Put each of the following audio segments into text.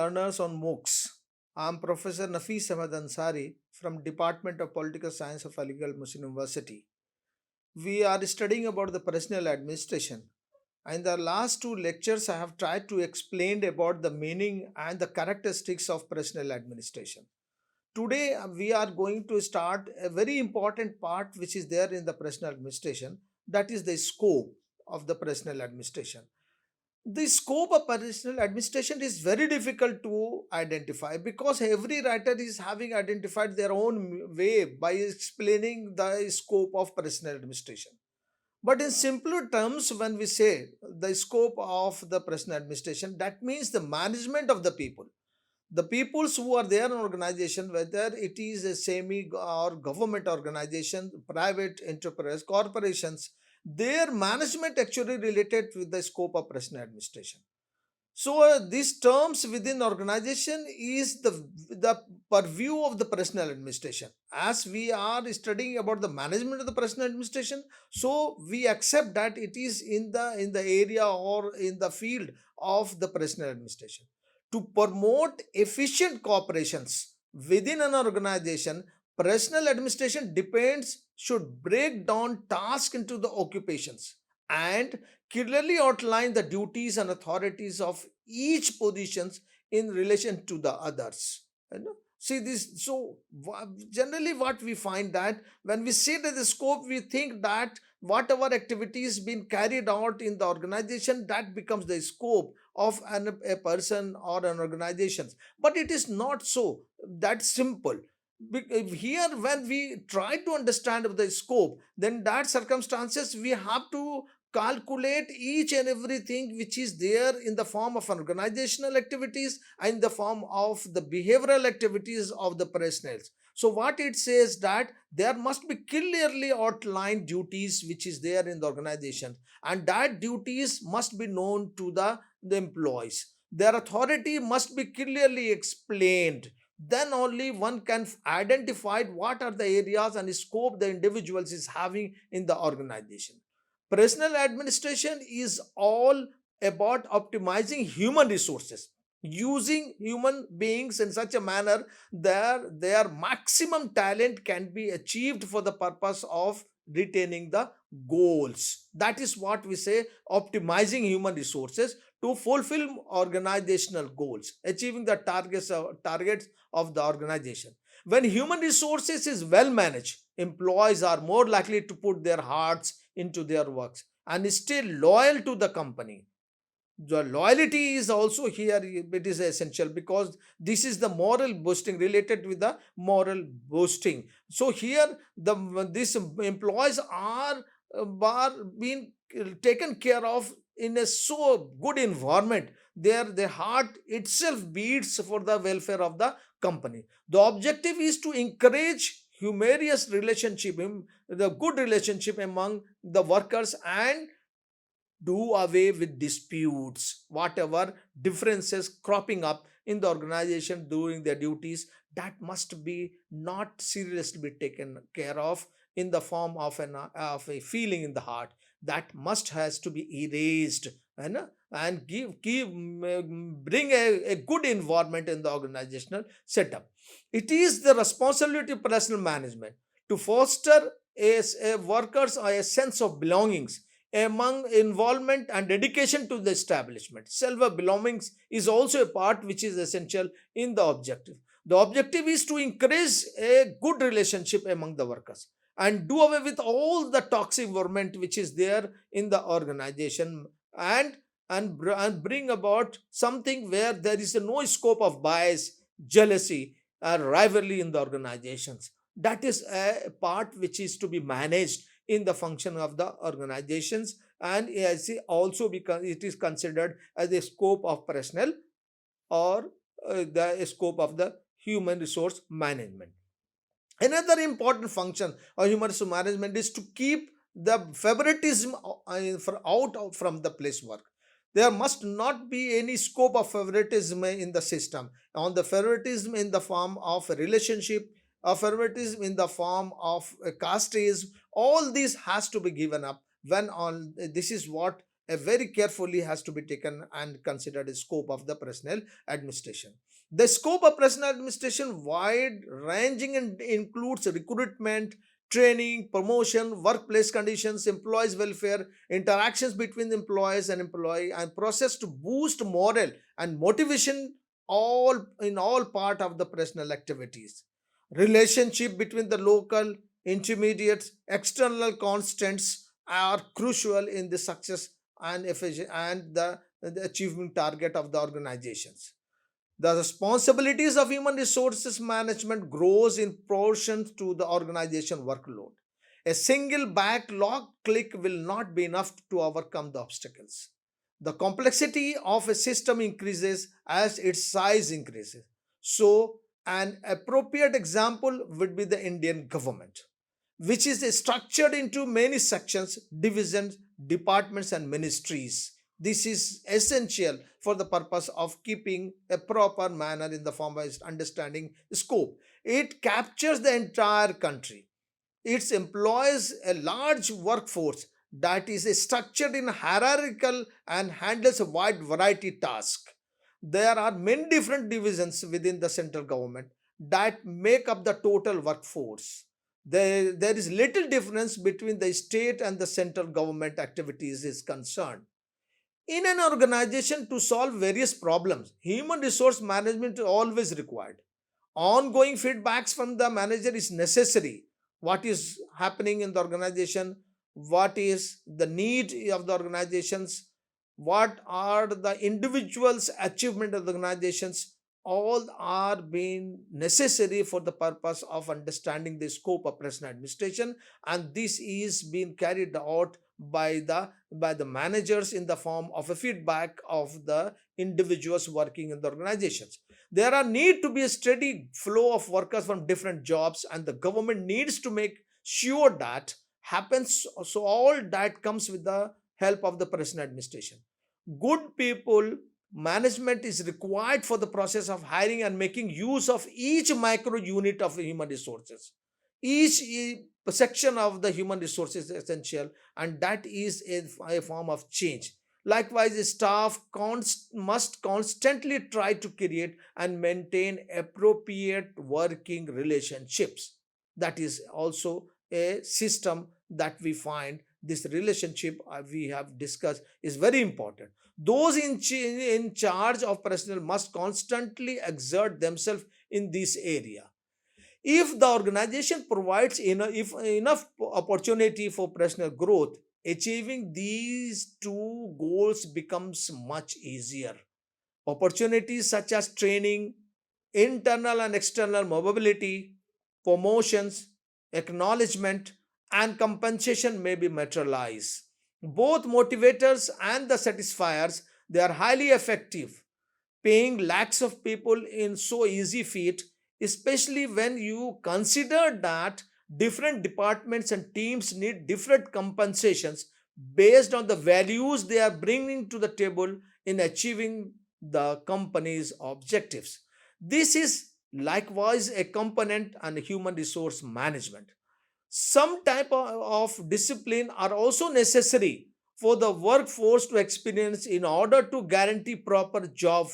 learners on MOOCs. I'm Professor Nafis Ahmad Ansari from Department of Political Science of Aligarh Muslim University. We are studying about the personal administration. In the last two lectures, I have tried to explain about the meaning and the characteristics of personal administration. Today, we are going to start a very important part which is there in the personal administration, that is the scope of the personal administration. The scope of personal administration is very difficult to identify because every writer is having identified their own way by explaining the scope of personal administration. But in simpler terms, when we say the scope of the personal administration, that means the management of the people. The peoples who are there in organization, whether it is a semi or government organization, private enterprise, corporations, their management actually related with the scope of personal administration. So these terms within organization is the purview of the personal administration. As we are studying about the management of the personal administration, so we accept that it is in the area or in the field of the personal administration. To promote efficient cooperations within an organization, personal administration depends should break down tasks into the occupations and clearly outline the duties and authorities of each positions in relation to the others. See this. So generally, what we find that when we say that the scope, we think that whatever activities been carried out in the organization, that becomes the scope of a person or an organization. But it is not so that simple. Here, when we try to understand the scope, then that circumstances we have to calculate each and everything which is there in the form of organizational activities and the form of the behavioral activities of the personnel. So what it says that there must be clearly outlined duties which is there in the organization, and that duties must be known to the employees. Their authority must be clearly explained. Then only one can identify what are the areas and scope the individuals is having in the organization. Personal administration is all about optimizing human resources, using human beings in such a manner that their maximum talent can be achieved for the purpose of retaining the goals. That is what we say, optimizing human resources to fulfill organizational goals, achieving the targets of the organization. When human resources is well managed, employees are more likely to put their hearts into their works and stay loyal to the company. The loyalty is also here, it is essential because this is the moral boosting related with the moral boosting. So here the these employees are being taken care of in a so good environment. Their heart itself beats for the welfare of the company. The objective is to encourage humorous relationship, the good relationship among the workers, and do away with disputes, whatever differences cropping up in the organization during their duties, that must be not seriously be taken care of in the form of a feeling in the heart. That must has to be erased, and bring a good environment in the organizational setup. It is the responsibility of personal management to foster a workers a sense of belongings among involvement and dedication to the establishment. Self belongings is also a part which is essential in the objective. The objective is to encourage a good relationship among the workers and do away with all the toxic environment which is there in the organization, and and bring about something where there is no scope of bias, jealousy, or rivalry in the organizations. That is a part which is to be managed in the function of the organizations, and as also because it is considered as a scope of personnel or the scope of the human resource management. Another important function of human resource management is to keep the favoritism out from the place work. There must not be any scope of favoritism in the system. On the favoritism in the form of a relationship, a favoritism in the form of a casteism, all this has to be given up when all this is what a very carefully has to be taken and considered the scope of the personnel administration. The scope of personnel administration wide ranging and includes recruitment, training, promotion, workplace conditions, employees welfare, interactions between employees and employee, and process to boost morale and motivation, all in all part of the personal activities. Relationship between the local intermediates, external constants are crucial in the success and efficiency and the achievement target of the organizations. The responsibilities of human resources management grows in proportion to the organization workload. A single backlog click will not be enough to overcome the obstacles. The complexity of a system increases as its size increases. So, an appropriate example would be the Indian government, which is structured into many sections, divisions, departments, and ministries. This is essential for the purpose of keeping a proper manner in the form of understanding scope. It captures the entire country. It employs a large workforce that is structured in hierarchical and handles a wide variety tasks. There are many different divisions within the central government that make up the total workforce. There is little difference between the state and the central government activities is concerned. In an organization to solve various problems, human resource management is always required. Ongoing feedbacks from the manager is necessary. What is happening in the organization, what is the need of the organizations, what are the individuals achievement of the organizations, all are being necessary for the purpose of understanding the scope of personal administration, and this is being carried out by the managers in the form of a feedback of the individuals working in the organizations. There are need to be a steady flow of workers from different jobs, and the government needs to make sure that happens. So all that comes with the help of the personal administration. Good people management is required for the process of hiring and making use of each micro unit of human resources. Each section of the human resources is essential, and that is a form of change. Likewise, staff must constantly try to create and maintain appropriate working relationships. That is also a system that we find. This relationship we have discussed is very important. Those in charge of personnel must constantly exert themselves in this area. If the organization provides enough opportunity for personal growth, achieving these two goals becomes much easier. Opportunities such as training, internal and external mobility, promotions, acknowledgement, and compensation may be materialized. Both motivators and the satisfiers, they are highly effective. Paying lakhs of people in so easy feat, especially when you consider that different departments and teams need different compensations based on the values they are bringing to the table in achieving the company's objectives. This is likewise a component and human resource management. Some type of discipline are also necessary for the workforce to experience in order to guarantee proper job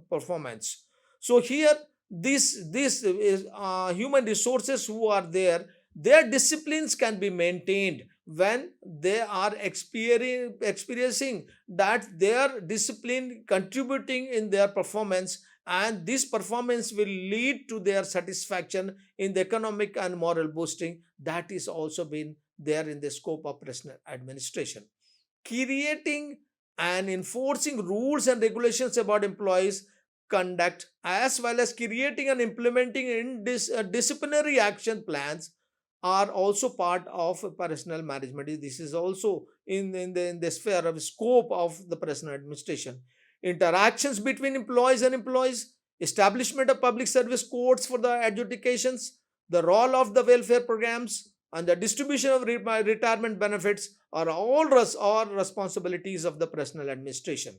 performance. So here, this is human resources who are there, their disciplines can be maintained when they are experiencing that their discipline contributing in their performance, and this performance will lead to their satisfaction in the economic and moral boosting. That is also been there in the scope of personal administration. Creating and enforcing rules and regulations about employees conduct, as well as creating and implementing disciplinary action plans, are also part of personal management. This is also in the sphere of scope of the personal administration. Interactions between employees and employees, establishment of public service codes for the adjudications, the role of the welfare programs, and the distribution of retirement benefits are all or responsibilities of the personal administration.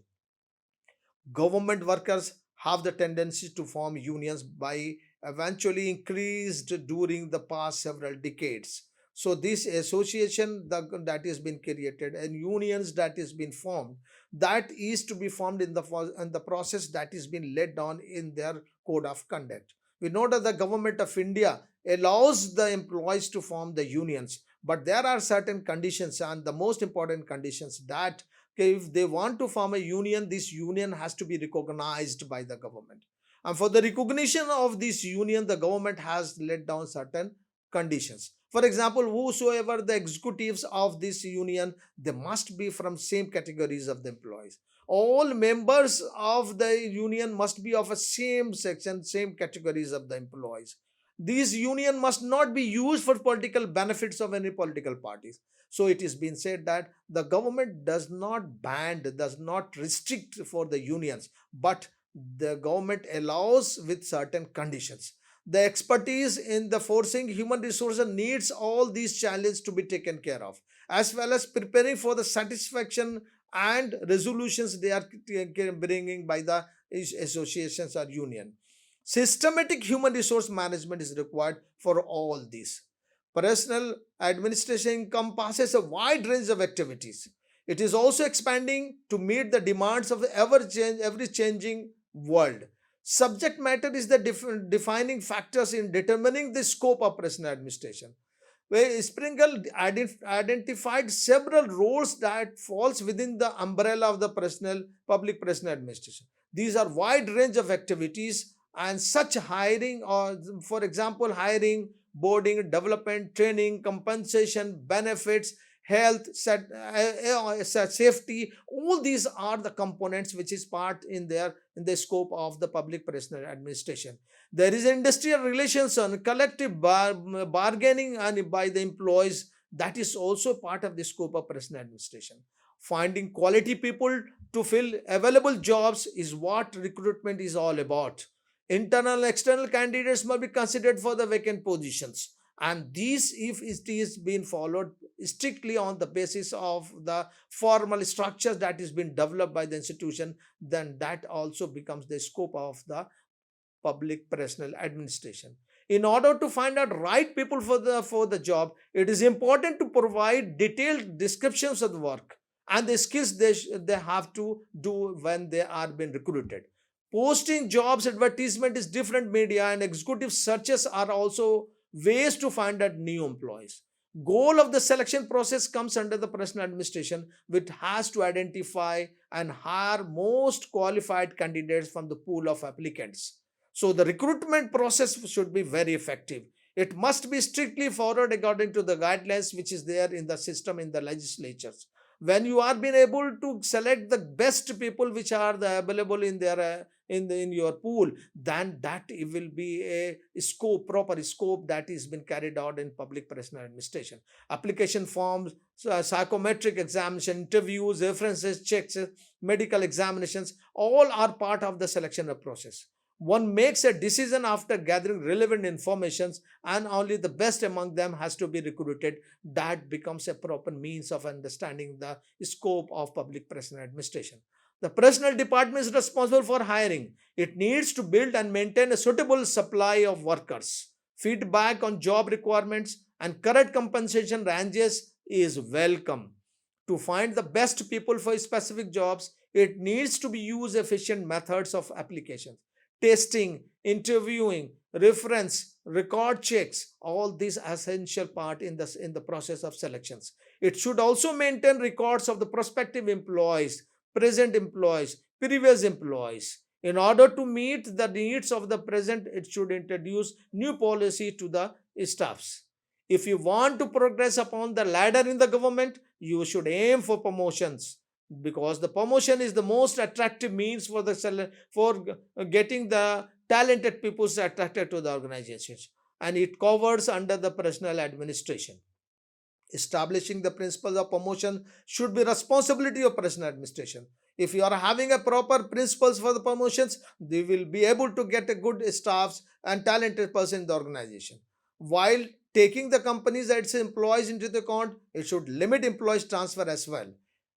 Government workers have the tendency to form unions by eventually increased during the past several decades. So this association that is been created and unions that is been formed, that is to be formed in the process that is being laid down in their code of conduct. We know that the government of India allows the employees to form the unions, but there are certain conditions, and the most important conditions that, okay, if they want to form a union, this union has to be recognized by the government. And for the recognition of this union, the government has laid down certain conditions. For example, whosoever the executives of this union, they must be from same categories of the employees. All members of the union must be of a same section, same categories of the employees. These union must not be used for political benefits of any political parties. So it is been said that the government does not ban, does not restrict for the unions, but the government allows with certain conditions. The expertise in the forcing human resources needs all these challenges to be taken care of, as well as preparing for the satisfaction and resolutions they are bringing by the associations or union. Systematic human resource management is required for all these. Personal administration encompasses a wide range of activities. It is also expanding to meet the demands of the ever changing world. Subject matter is the defining factors in determining the scope of personal administration, where Sprinkle identified several roles that falls within the umbrella of the personal public personal administration. These are wide range of activities, and such hiring, or for example hiring, boarding, development, training, compensation, benefits, health, safety, all these are the components which is part in the scope of the public personal administration. There is industrial relations and collective bargaining and by the employees, that is also part of the scope of personal administration. Finding quality people to fill available jobs is what recruitment is all about. Internal and external candidates must be considered for the vacant positions, and these, if it is being followed strictly on the basis of the formal structures that is being developed by the institution, then that also becomes the scope of the public personal administration. In order to find out right people for the job, it is important to provide detailed descriptions of the work and the skills they have to do when they are being recruited. Posting jobs advertisement is different media, and executive searches are also ways to find out new employees. Goal of the selection process comes under the personal administration, which has to identify and hire most qualified candidates from the pool of applicants. So the recruitment process should be very effective. It must be strictly followed according to the guidelines which is there in the system in the legislatures. When you are being able to select the best people which are the available in their in your pool, then that it will be a scope, proper scope that is been carried out in public personal administration. Application forms, psychometric examination, interviews, references checks, medical examinations, all are part of the selection process. One makes a decision after gathering relevant informations, and only the best among them has to be recruited. That becomes a proper means of understanding the scope of public personal administration. The personnel department is responsible for hiring. It needs to build and maintain a suitable supply of workers. Feedback on job requirements and correct compensation ranges is welcome. To find the best people for specific jobs, it needs to be use efficient methods of application. Testing, interviewing, reference, record checks, all these essential part in the process of selections. It should also maintain records of the prospective employees, present employees, previous employees. In order to meet the needs of the present, it should introduce new policy to the staffs. If you want to progress upon the ladder in the government, you should aim for promotions, because the promotion is the most attractive means for getting the talented people attracted to the organizations, and it covers under the personal administration. Establishing the principles of promotion should be responsibility of personal administration. If you are having a proper principles for the promotions, they will be able to get a good staffs and talented person in the organization. While taking the company's and its employees into the account, it should limit employees transfer as well.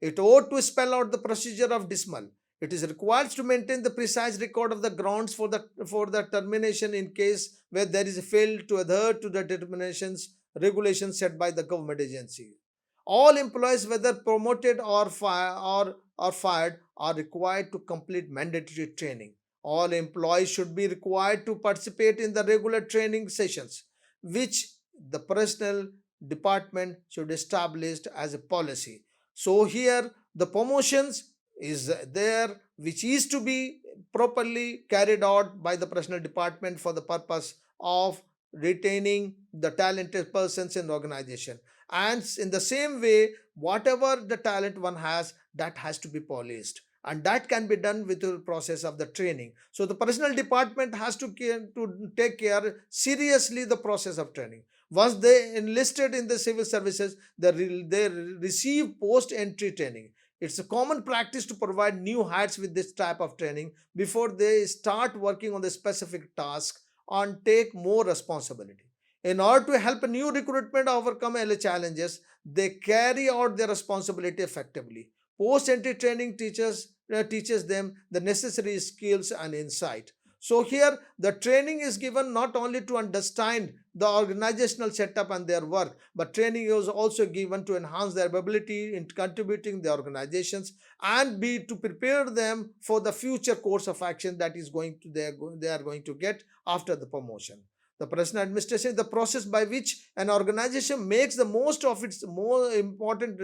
It ought to spell out the procedure of dismal. It is required to maintain the precise record of the grounds for the termination in case where there is a fail to adhere to the determinations regulations set by the government agency. All employees, whether promoted or fired, are required to complete mandatory training. All employees should be required to participate in the regular training sessions, which the personnel department should establish as a policy. So here the promotions is there, which is to be properly carried out by the personnel department for the purpose of retaining the talented persons in the organization. And in the same way, whatever the talent one has, that has to be polished, and that can be done with the process of the training. So the personnel department has to take care seriously the process of training. Once they enlisted in the civil services, they receive post entry training. It's a common practice to provide new hires with this type of training before they start working on the specific task and take more responsibility. In order to help a new recruitment overcome early challenges, they carry out their responsibility effectively. Post entry training teaches them the necessary skills and insight. So, here the training is given not only to understand the organizational setup and their work, but training is also given to enhance their ability in contributing the organizations and be to prepare them for the future course of action that is going to they are going to get after the promotion. The personal administration is the process by which an organization makes the most of its more important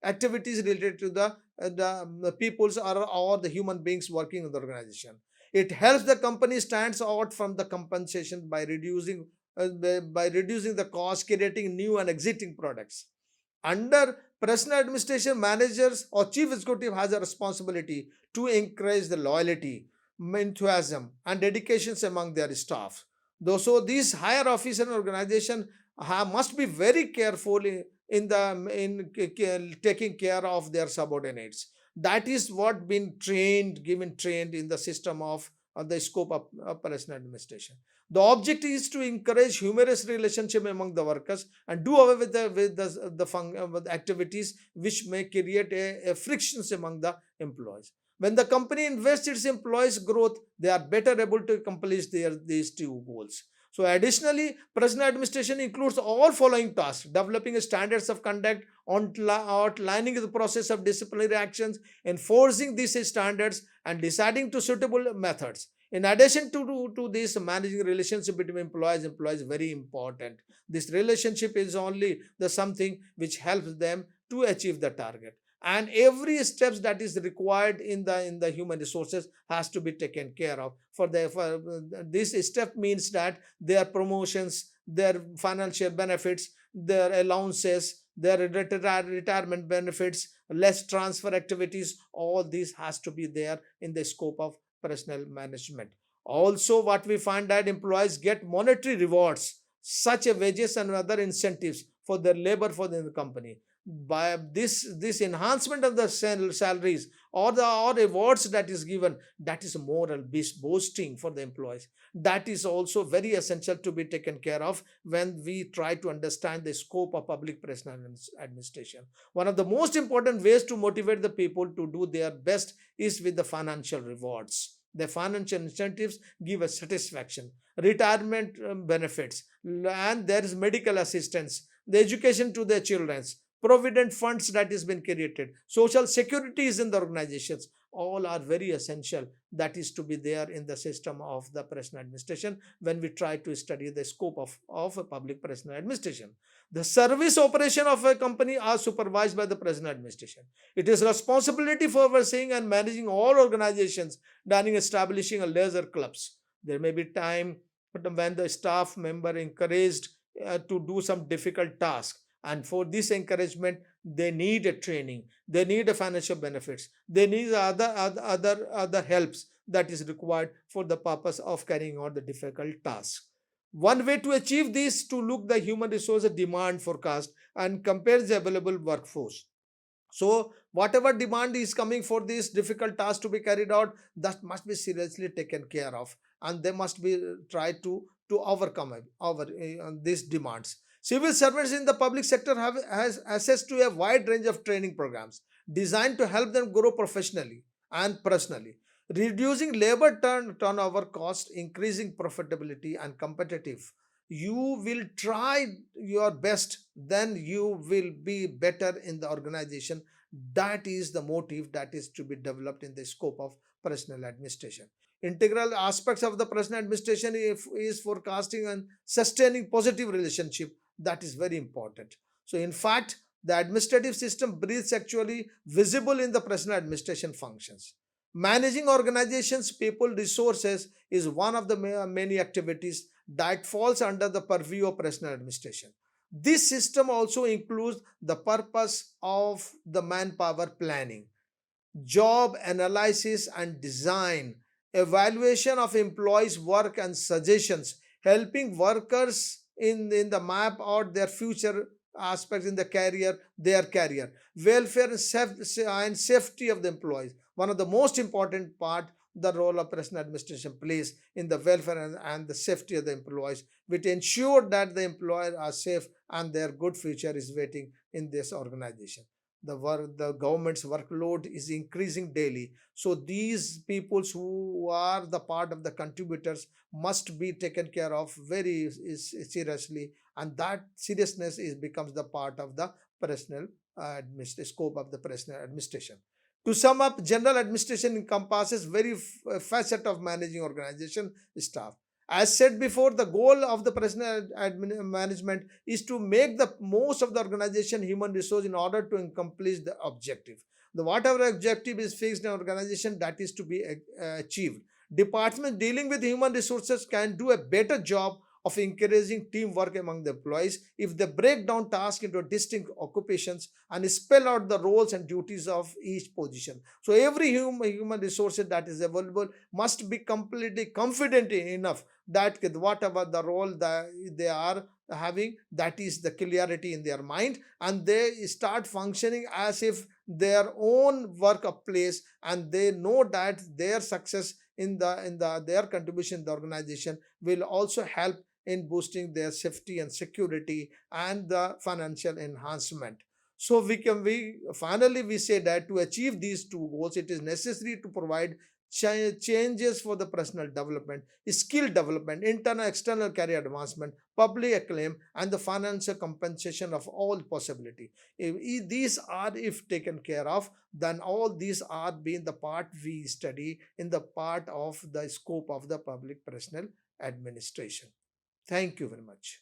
activities related to the peoples or the human beings working in the organization. It helps the company stands out from the compensation by reducing the cost, creating new and existing products. Under personal administration, managers or chief executive has a responsibility to encourage the loyalty, enthusiasm, and dedications among their staff. Though so, these higher officer and organization must be very careful in taking care of their subordinates. That is what been given trained in the system of the scope of operational administration. The object is to encourage humorous relationship among the workers and do away with the activities which may create a frictions among the employees. When the company invests its employees' growth, they are better able to accomplish these two goals. So, additionally, personal administration includes all following tasks: developing standards of conduct, outlining the process of disciplinary actions, enforcing these standards, and deciding to suitable methods. In addition to this, managing relationship between employees is very important. This relationship is only the something which helps them to achieve the target, and every steps that is required in the human resources has to be taken care of. For this step means that their promotions, their financial benefits, their allowances, their retirement benefits, less transfer activities, all this has to be there in the scope of personal management. Also, what we find that employees get monetary rewards such as wages and other incentives for their labor for the company. By this enhancement of the salaries or rewards that is given, that is a moral boosting for the employees. That is also very essential to be taken care of when we try to understand the scope of public personal administration. One of the most important ways to motivate the people to do their best is with the financial rewards. The financial incentives give us satisfaction, retirement benefits, and there is medical assistance, the education to their children, provident funds that has been created, social security is in the organizations, all are very essential that is to be there in the system of the personal administration when we try to study the scope of a public personal administration. The service operation of a company are supervised by the personal administration. It is responsibility for overseeing and managing all organizations, done in establishing a leisure clubs. There may be time when the staff member encouraged to do some difficult task, and for this encouragement they need a training, they need a financial benefits, they need other helps that is required for the purpose of carrying out the difficult tasks. One way to achieve this to look the human resource demand forecast and compare the available workforce. So whatever demand is coming for this difficult task to be carried out, that must be seriously taken care of, and they must be tried to overcome these demands. Civil servants in the public sector has access to a wide range of training programs designed to help them grow professionally and personally, reducing labor turnover cost, increasing profitability and competitive. you will try your best, then you will be better in the organization. That is the motive that is to be developed in the scope of personal administration. Integral aspects of the personal administration is forecasting and sustaining positive relationship. That is very important. So in fact, the administrative system breathes actually visible in the personal administration functions. Managing organizations people resources is one of the many activities that falls under the purview of personal administration. This system also includes the purpose of the manpower planning, job analysis and design, evaluation of employees' work and suggestions, helping workers in the map out their future aspects in the career, their career, welfare and safety of the employees. One of the most important part, the role of personal administration plays in the welfare and the safety of the employees, which ensure that the employer are safe and their good future is waiting in this organization. The government's workload is increasing daily, so these peoples who are the part of the contributors must be taken care of very seriously, and that seriousness is becomes the part of the personal scope of the personal administration. To sum up, general administration encompasses very facet of managing organization staff. As said before, the goal of the personal management is to make the most of the organization human resource in order to accomplish the objective. The whatever objective is fixed in organization, that is to be achieved. Departments dealing with human resources can do a better job of encouraging teamwork among the employees if they break down tasks into distinct occupations and spell out the roles and duties of each position. So every human resources that is available must be completely confident enough that whatever the role that they are having, that is the clarity in their mind, and they start functioning as if their own workplace, and they know that their success in the their contribution in the organization will also help in boosting their safety and security and the financial enhancement. So we finally we say that to achieve these two goals, it is necessary to provide changes for the personal development, skill development, internal external career advancement, public acclaim, and the financial compensation of all possibility. If these are if taken care of, then all these are being the part we study in the part of the scope of the public personal administration. Thank you very much.